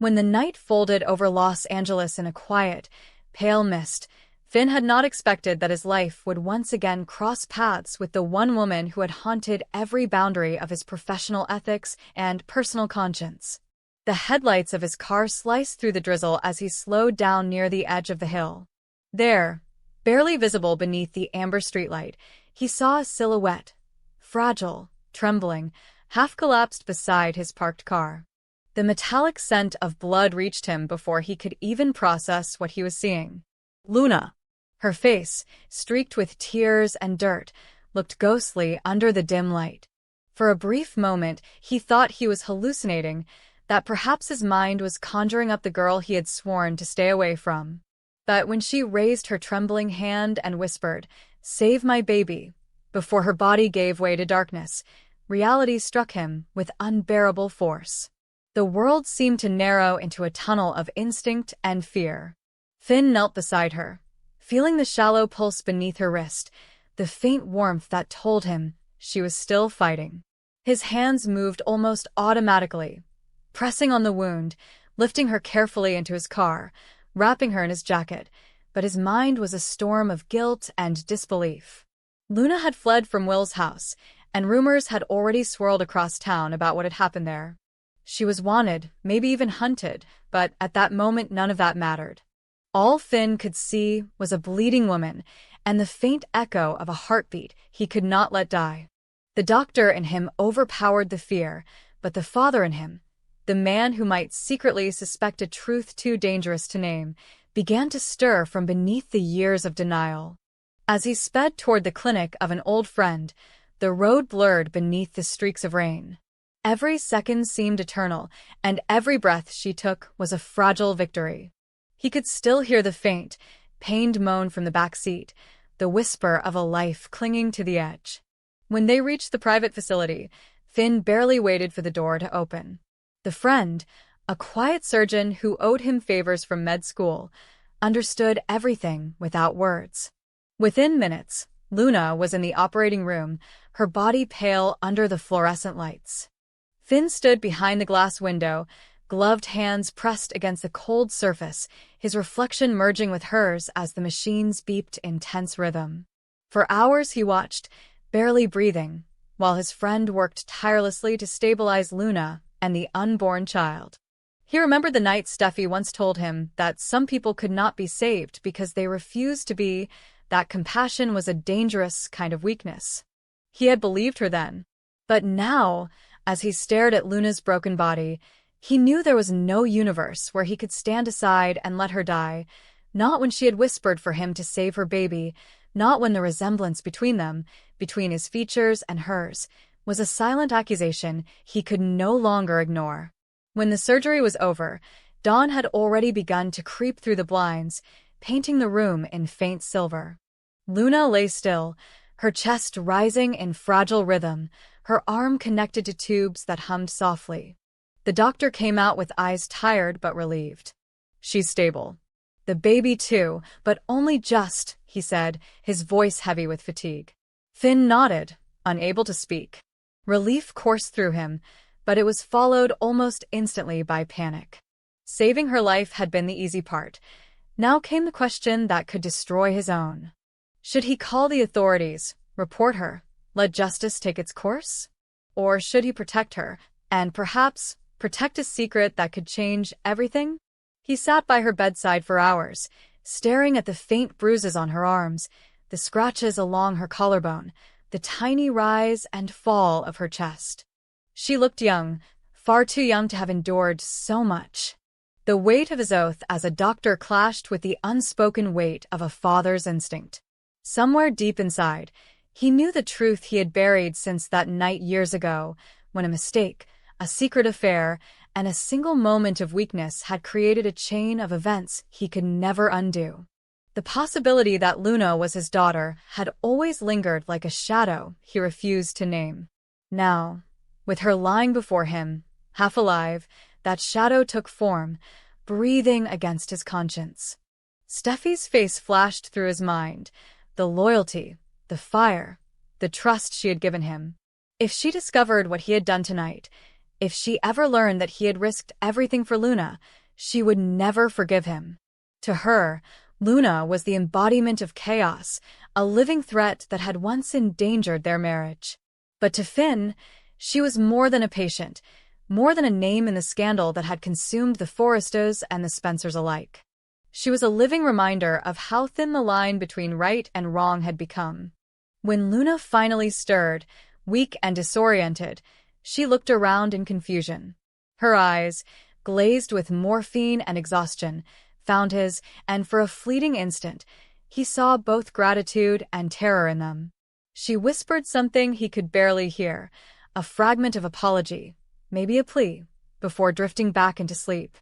When the night folded over Los Angeles in a quiet, pale mist, Finn had not expected that his life would once again cross paths with the one woman who had haunted every boundary of his professional ethics and personal conscience. The headlights of his car sliced through the drizzle as he slowed down near the edge of the hill. There, barely visible beneath the amber streetlight, he saw a silhouette, fragile, trembling, half-collapsed beside his parked car. The metallic scent of blood reached him before he could even process what he was seeing. Luna. Her face, streaked with tears and dirt, looked ghostly under the dim light. For a brief moment, he thought he was hallucinating, that perhaps his mind was conjuring up the girl he had sworn to stay away from. But when she raised her trembling hand and whispered, "Save my baby," before her body gave way to darkness, reality struck him with unbearable force. The world seemed to narrow into a tunnel of instinct and fear. Finn knelt beside her, feeling the shallow pulse beneath her wrist, the faint warmth that told him she was still fighting. His hands moved almost automatically, pressing on the wound, lifting her carefully into his car, wrapping her in his jacket, but his mind was a storm of guilt and disbelief. Luna had fled from Will's house, and rumors had already swirled across town about what had happened there. She was wanted, maybe even hunted, but at that moment none of that mattered. All Finn could see was a bleeding woman and the faint echo of a heartbeat he could not let die. The doctor in him overpowered the fear, but the father in him, the man who might secretly suspect a truth too dangerous to name, began to stir from beneath the years of denial. As he sped toward the clinic of an old friend, the road blurred beneath the streaks of rain. Every second seemed eternal, and every breath she took was a fragile victory. He could still hear the faint, pained moan from the back seat, the whisper of a life clinging to the edge. When they reached the private facility, Finn barely waited for the door to open. The friend, a quiet surgeon who owed him favors from med school, understood everything without words. Within minutes, Luna was in the operating room, her body pale under the fluorescent lights. Finn stood behind the glass window, gloved hands pressed against the cold surface, his reflection merging with hers as the machines beeped in tense rhythm. For hours he watched, barely breathing, while his friend worked tirelessly to stabilize Luna and the unborn child. He remembered the night Steffy once told him that some people could not be saved because they refused to be, that compassion was a dangerous kind of weakness. He had believed her then. But now, as he stared at Luna's broken body, he knew there was no universe where he could stand aside and let her die, not when she had whispered for him to save her baby, not when the resemblance between them, between his features and hers, was a silent accusation he could no longer ignore. When the surgery was over, dawn had already begun to creep through the blinds, painting the room in faint silver. Luna lay still, her chest rising in fragile rhythm, her arm connected to tubes that hummed softly. The doctor came out with eyes tired but relieved. "She's stable. The baby too, but only just," he said, his voice heavy with fatigue. Finn nodded, unable to speak. Relief coursed through him, but it was followed almost instantly by panic. Saving her life had been the easy part. Now came the question that could destroy his own. Should he call the authorities, report her, let justice take its course? Or should he protect her, and perhaps protect a secret that could change everything? He sat by her bedside for hours, staring at the faint bruises on her arms, the scratches along her collarbone, the tiny rise and fall of her chest. She looked young, far too young to have endured so much. The weight of his oath as a doctor clashed with the unspoken weight of a father's instinct. Somewhere deep inside, he knew the truth he had buried since that night years ago, when a mistake, a secret affair, and a single moment of weakness had created a chain of events he could never undo. The possibility that Luna was his daughter had always lingered like a shadow he refused to name. Now, with her lying before him, half alive, that shadow took form, breathing against his conscience. Steffi's face flashed through his mind, the loyalty, the fire, the trust she had given him. If she discovered what he had done tonight, If she ever learned that he had risked everything for Luna, she would never forgive him. To her, Luna was the embodiment of chaos, a living threat that had once endangered their marriage. But to Finn, she was more than a patient, more than a name in the scandal that had consumed the Forrestos and the Spencers alike. She was a living reminder of how thin the line between right and wrong had become. When Luna finally stirred, weak and disoriented, she looked around in confusion. Her eyes, glazed with morphine and exhaustion, found his, and for a fleeting instant, he saw both gratitude and terror in them. She whispered something he could barely hear, a fragment of apology, maybe a plea, before drifting back into sleep.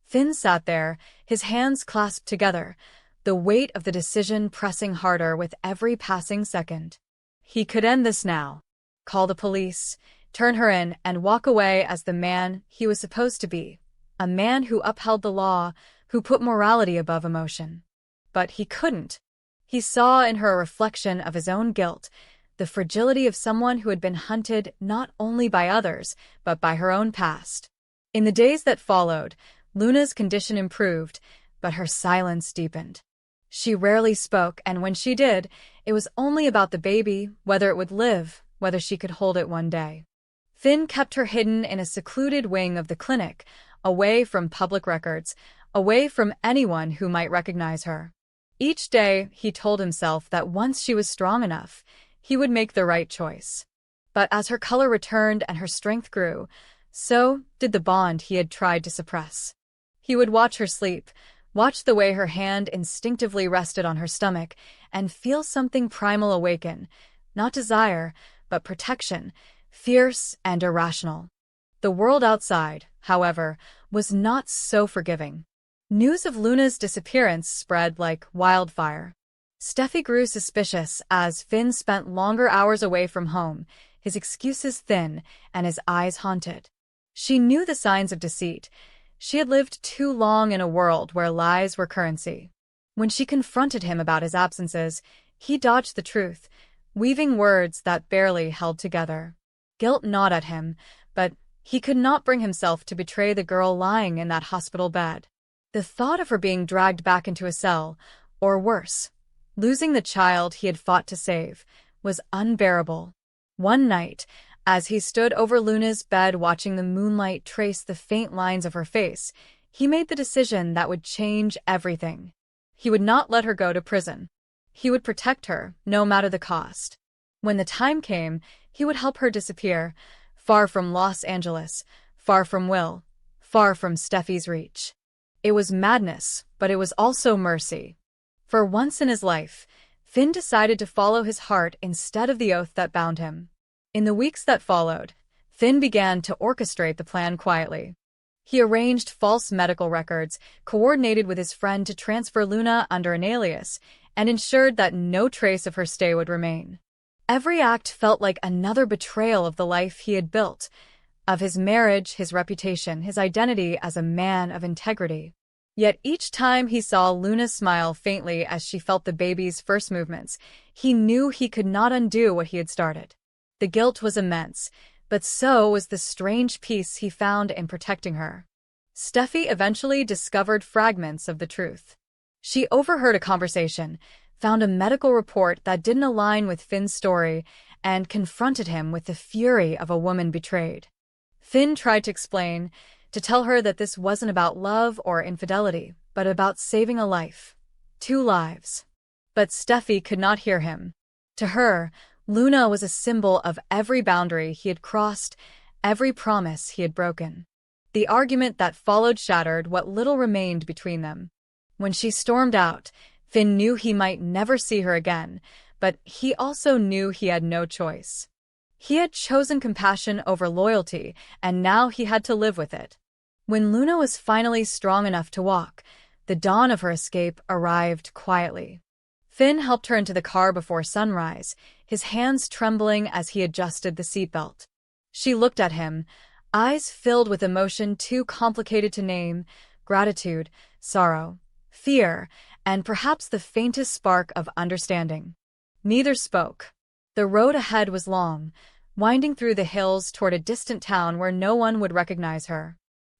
Finn sat there, his hands clasped together, the weight of the decision pressing harder with every passing second. He could end this now. Call the police, turn her in, and walk away as the man he was supposed to be, a man who upheld the law, who put morality above emotion. But he couldn't. He saw in her a reflection of his own guilt, the fragility of someone who had been hunted not only by others, but by her own past. In the days that followed, Luna's condition improved, but her silence deepened. She rarely spoke, and when she did, it was only about the baby, whether it would live, whether she could hold it one day. Finn kept her hidden in a secluded wing of the clinic, away from public records, away from anyone who might recognize her. Each day, he told himself that once she was strong enough, he would make the right choice. But as her color returned and her strength grew, so did the bond he had tried to suppress. He would watch her sleep, watch the way her hand instinctively rested on her stomach, and feel something primal awaken, not desire, but protection, fierce and irrational. The world outside, however, was not so forgiving. News of Luna's disappearance spread like wildfire. Steffy grew suspicious as Finn spent longer hours away from home, his excuses thin and his eyes haunted. She knew the signs of deceit. She had lived too long in a world where lies were currency. When she confronted him about his absences, he dodged the truth, weaving words that barely held together. Guilt gnawed at him, but he could not bring himself to betray the girl lying in that hospital bed. The thought of her being dragged back into a cell, or worse, losing the child he had fought to save, was unbearable. One night, as he stood over Luna's bed watching the moonlight trace the faint lines of her face, he made the decision that would change everything. He would not let her go to prison. He would protect her, no matter the cost. When the time came, he would help her disappear, far from Los Angeles, far from Will, far from Steffy's reach. It was madness, but it was also mercy. For once in his life, Finn decided to follow his heart instead of the oath that bound him. In the weeks that followed, Finn began to orchestrate the plan quietly. He arranged false medical records, coordinated with his friend to transfer Luna under an alias, and ensured that no trace of her stay would remain. Every act felt like another betrayal of the life he had built, of his marriage, his reputation, his identity as a man of integrity. Yet each time he saw Luna smile faintly as she felt the baby's first movements, he knew he could not undo what he had started. The guilt was immense, but so was the strange peace he found in protecting her. Steffy eventually discovered fragments of the truth. She overheard a conversation, found a medical report that didn't align with Finn's story, and confronted him with the fury of a woman betrayed. Finn tried to explain, to tell her that this wasn't about love or infidelity, but about saving a life. 2 lives. But Steffy could not hear him. To her, Luna was a symbol of every boundary he had crossed, every promise he had broken. The argument that followed shattered what little remained between them. When she stormed out, Finn knew he might never see her again, but he also knew he had no choice. He had chosen compassion over loyalty, and now he had to live with it. When Luna was finally strong enough to walk, the dawn of her escape arrived quietly. Finn helped her into the car before sunrise, his hands trembling as he adjusted the seatbelt. She looked at him, eyes filled with emotion too complicated to name, gratitude, sorrow, fear, and perhaps the faintest spark of understanding. Neither spoke. The road ahead was long, winding through the hills toward a distant town where no one would recognize her.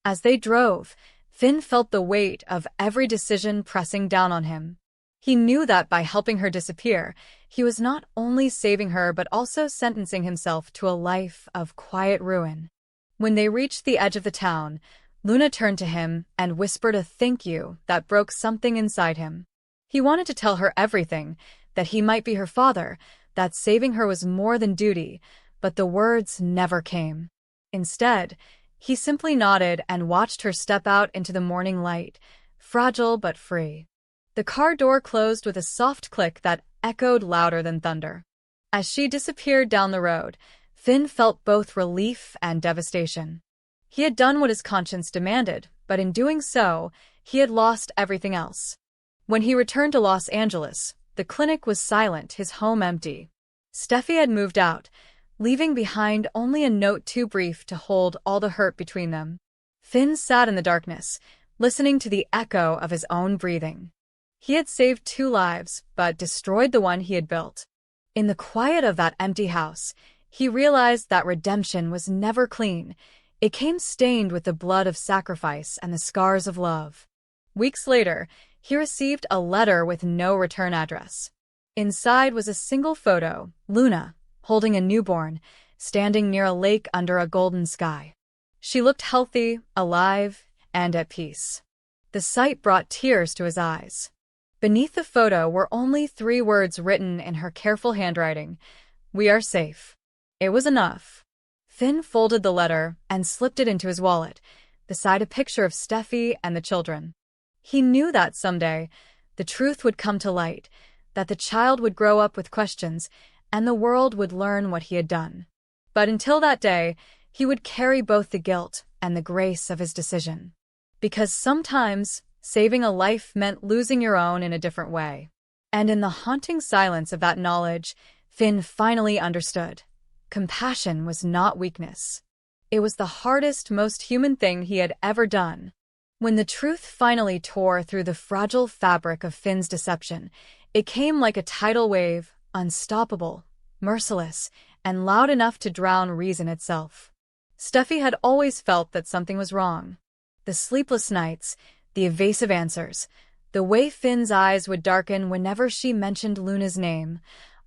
As they drove, Finn felt the weight of every decision pressing down on him. He knew that by helping her disappear, he was not only saving her but also sentencing himself to a life of quiet ruin. When they reached the edge of the town, Luna turned to him and whispered a thank you that broke something inside him. He wanted to tell her everything, that he might be her father, that saving her was more than duty, but the words never came. Instead, he simply nodded and watched her step out into the morning light, fragile but free. The car door closed with a soft click that echoed louder than thunder. As she disappeared down the road, Finn felt both relief and devastation. He had done what his conscience demanded, but in doing so, he had lost everything else. When he returned to Los Angeles, the clinic was silent, his home empty. Steffy had moved out, leaving behind only a note too brief to hold all the hurt between them. Finn sat in the darkness, listening to the echo of his own breathing. He had saved 2 lives, but destroyed the one he had built. In the quiet of that empty house, he realized that redemption was never clean. It came stained with the blood of sacrifice and the scars of love. Weeks later, he received a letter with no return address. Inside was a single photo, Luna, holding a newborn, standing near a lake under a golden sky. She looked healthy, alive, and at peace. The sight brought tears to his eyes. Beneath the photo were only 3 words written in her careful handwriting: "We are safe." It was enough. Finn folded the letter and slipped it into his wallet, beside a picture of Steffy and the children. He knew that someday, the truth would come to light, that the child would grow up with questions, and the world would learn what he had done. But until that day, he would carry both the guilt and the grace of his decision. Because sometimes, saving a life meant losing your own in a different way. And in the haunting silence of that knowledge, Finn finally understood. Compassion was not weakness. It was the hardest, most human thing he had ever done. When the truth finally tore through the fragile fabric of Finn's deception, it came like a tidal wave, unstoppable, merciless, and loud enough to drown reason itself. Steffy had always felt that something was wrong. The sleepless nights, the evasive answers, the way Finn's eyes would darken whenever she mentioned Luna's name,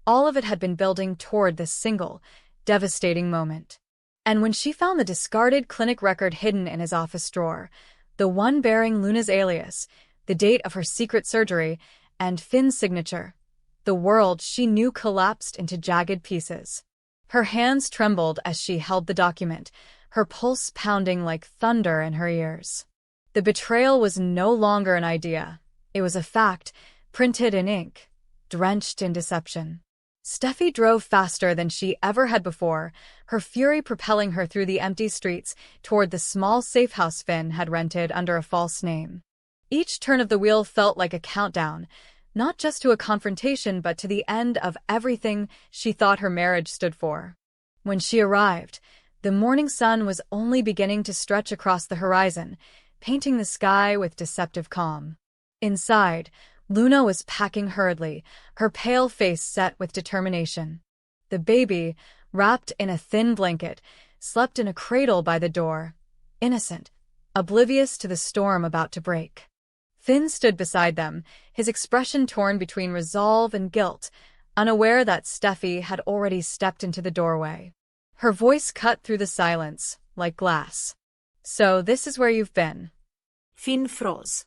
all of it had been building toward this single, devastating moment. And when she found the discarded clinic record hidden in his office drawer, the one bearing Luna's alias, the date of her secret surgery, and Finn's signature, the world she knew collapsed into jagged pieces. Her hands trembled as she held the document, her pulse pounding like thunder in her ears. The betrayal was no longer an idea. It was a fact, printed in ink, drenched in deception. Steffy drove faster than she ever had before, her fury propelling her through the empty streets toward the small safe house Finn had rented under a false name. Each turn of the wheel felt like a countdown, not just to a confrontation but to the end of everything she thought her marriage stood for. When she arrived, the morning sun was only beginning to stretch across the horizon, painting the sky with deceptive calm. Inside, Luna was packing hurriedly, her pale face set with determination. The baby, wrapped in a thin blanket, slept in a cradle by the door, innocent, oblivious to the storm about to break. Finn stood beside them, his expression torn between resolve and guilt, unaware that Steffy had already stepped into the doorway. Her voice cut through the silence, like glass. "So this is where you've been." Finn froze.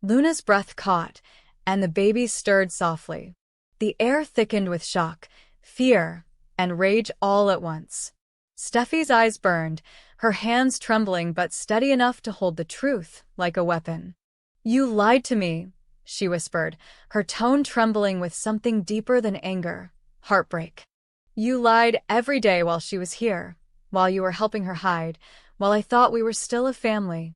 Luna's breath caught, and the baby stirred softly. The air thickened with shock, fear, and rage all at once. Steffy's eyes burned, her hands trembling but steady enough to hold the truth like a weapon. "You lied to me," she whispered, her tone trembling with something deeper than anger, heartbreak. "You lied every day while she was here, while you were helping her hide, while I thought we were still a family."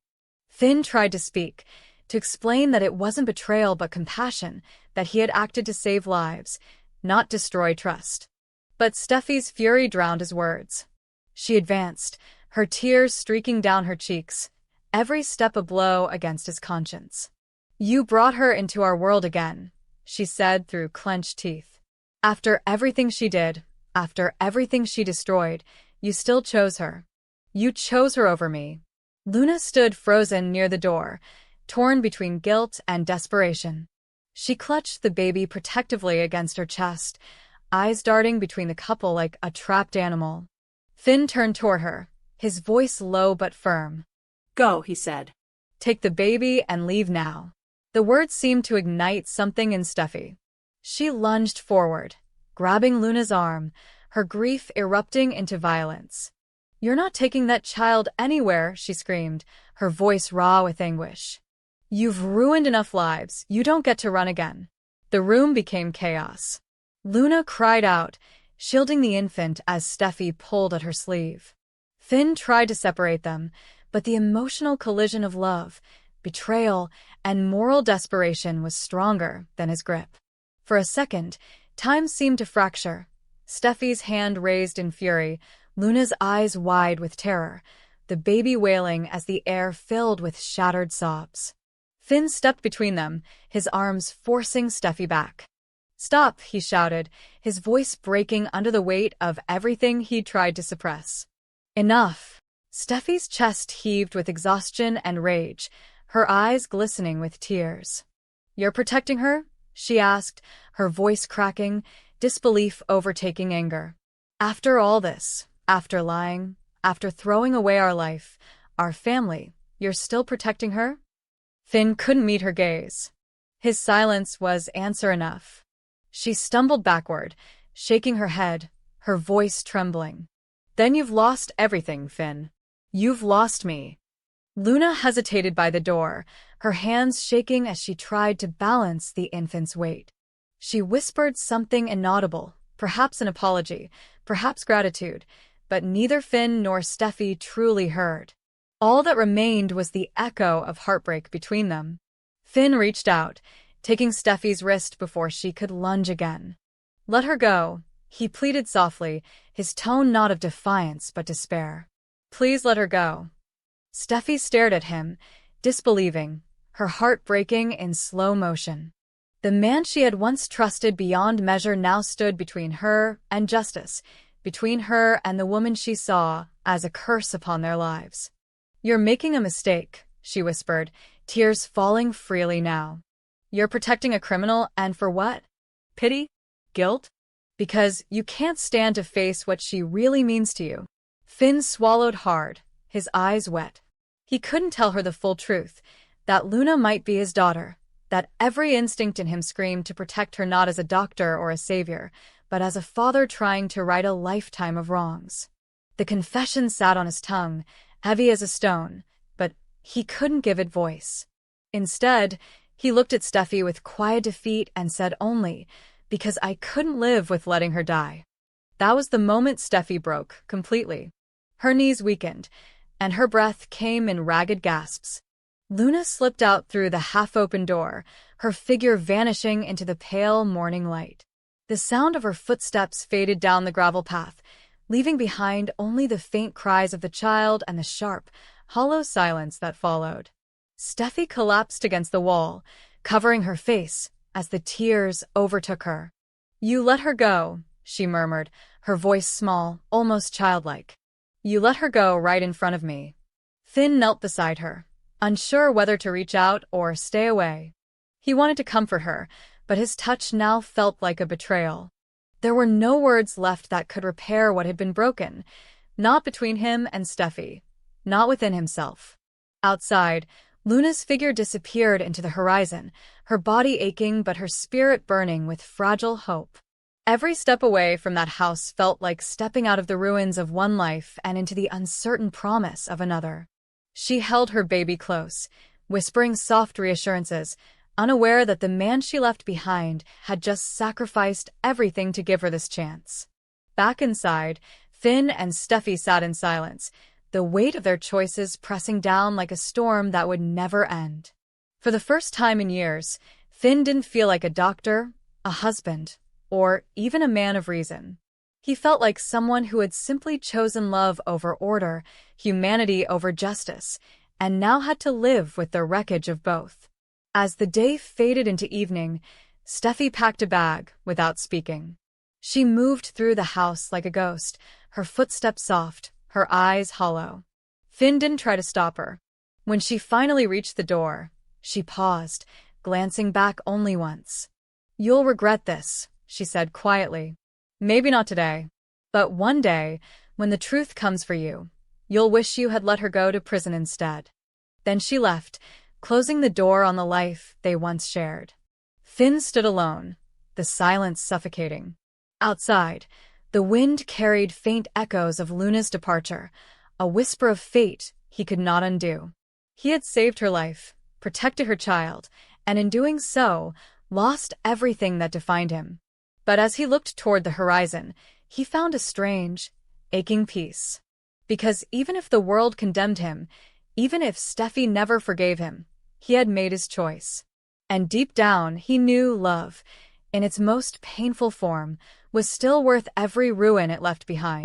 Finn tried to speak, to explain that it wasn't betrayal but compassion, that he had acted to save lives, not destroy trust. But Steffy's fury drowned his words. She advanced, her tears streaking down her cheeks, every step a blow against his conscience. "You brought her into our world again," she said through clenched teeth. "After everything she did, After everything she destroyed, you still chose her. You chose her over me. Luna stood frozen near the door, torn between guilt and desperation. She clutched the baby protectively against her chest, eyes darting between the couple like a trapped animal. Finn turned toward her, his voice low but firm. Go, he said. Take the baby and leave now. The words seemed to ignite something in Steffy. She lunged forward, grabbing Luna's arm, her grief erupting into violence. You're not taking that child anywhere, she screamed, her voice raw with anguish. You've ruined enough lives, you don't get to run again. The room became chaos. Luna cried out, shielding the infant as Steffy pulled at her sleeve. Finn tried to separate them, but the emotional collision of love, betrayal, and moral desperation was stronger than his grip. For a second, time seemed to fracture. Steffy's hand raised in fury, Luna's eyes wide with terror, the baby wailing as the air filled with shattered sobs. Finn stepped between them, his arms forcing Steffy back. Stop, he shouted, his voice breaking under the weight of everything he'd tried to suppress. Enough. Steffy's chest heaved with exhaustion and rage, her eyes glistening with tears. You're protecting her? She asked, her voice cracking, disbelief overtaking anger. After all this, after lying, after throwing away our life, our family, you're still protecting her? Finn couldn't meet her gaze. His silence was answer enough. She stumbled backward, shaking her head, her voice trembling. Then you've lost everything, Finn. You've lost me. Luna hesitated by the door, her hands shaking as she tried to balance the infant's weight. She whispered something inaudible, perhaps an apology, perhaps gratitude, but neither Finn nor Steffy truly heard. All that remained was the echo of heartbreak between them. Finn reached out, taking Steffy's wrist before she could lunge again. Let her go, he pleaded softly, his tone not of defiance but despair. Please let her go. Steffy stared at him, disbelieving, her heart breaking in slow motion. The man she had once trusted beyond measure now stood between her and justice, between her and the woman she saw as a curse upon their lives. You're making a mistake, she whispered, tears falling freely now. You're protecting a criminal, and for what? Pity? Guilt? Because you can't stand to face what she really means to you. Finn swallowed hard, his eyes wet. He couldn't tell her the full truth, that Luna might be his daughter, that every instinct in him screamed to protect her not as a doctor or a savior, but as a father trying to right a lifetime of wrongs. The confession sat on his tongue, heavy as a stone, but he couldn't give it voice. Instead, he looked at Steffy with quiet defeat and said only, because I couldn't live with letting her die. That was the moment Steffy broke, completely. Her knees weakened, and her breath came in ragged gasps. Luna slipped out through the half-open door, her figure vanishing into the pale morning light. The sound of her footsteps faded down the gravel path, leaving behind only the faint cries of the child and the sharp, hollow silence that followed. Steffy collapsed against the wall, covering her face as the tears overtook her. You let her go, she murmured, her voice small, almost childlike. You let her go right in front of me. Finn knelt beside her, unsure whether to reach out or stay away. He wanted to comfort her, but his touch now felt like a betrayal. There were no words left that could repair what had been broken, not between him and Steffy, not within himself. Outside, Luna's figure disappeared into the horizon, her body aching but her spirit burning with fragile hope. Every step away from that house felt like stepping out of the ruins of one life and into the uncertain promise of another. She held her baby close, whispering soft reassurances, unaware that the man she left behind had just sacrificed everything to give her this chance. Back inside, Finn and Steffy sat in silence, the weight of their choices pressing down like a storm that would never end. For the first time in years, Finn didn't feel like a doctor, a husband, or even a man of reason. He felt like someone who had simply chosen love over order, humanity over justice, and now had to live with the wreckage of both. As the day faded into evening, Steffy packed a bag without speaking. She moved through the house like a ghost, her footsteps soft, her eyes hollow. Finn didn't try to stop her. When she finally reached the door, she paused, glancing back only once. "You'll regret this," she said quietly. "Maybe not today, but one day, when the truth comes for you, you'll wish you had let her go to prison instead." Then she left, closing the door on the life they once shared. Finn stood alone, the silence suffocating. Outside, the wind carried faint echoes of Luna's departure, a whisper of fate he could not undo. He had saved her life, protected her child, and in doing so, lost everything that defined him. But as he looked toward the horizon, he found a strange, aching peace. Because even if the world condemned him, even if Steffy never forgave him, he had made his choice. And deep down, he knew love, in its most painful form, was still worth every ruin it left behind.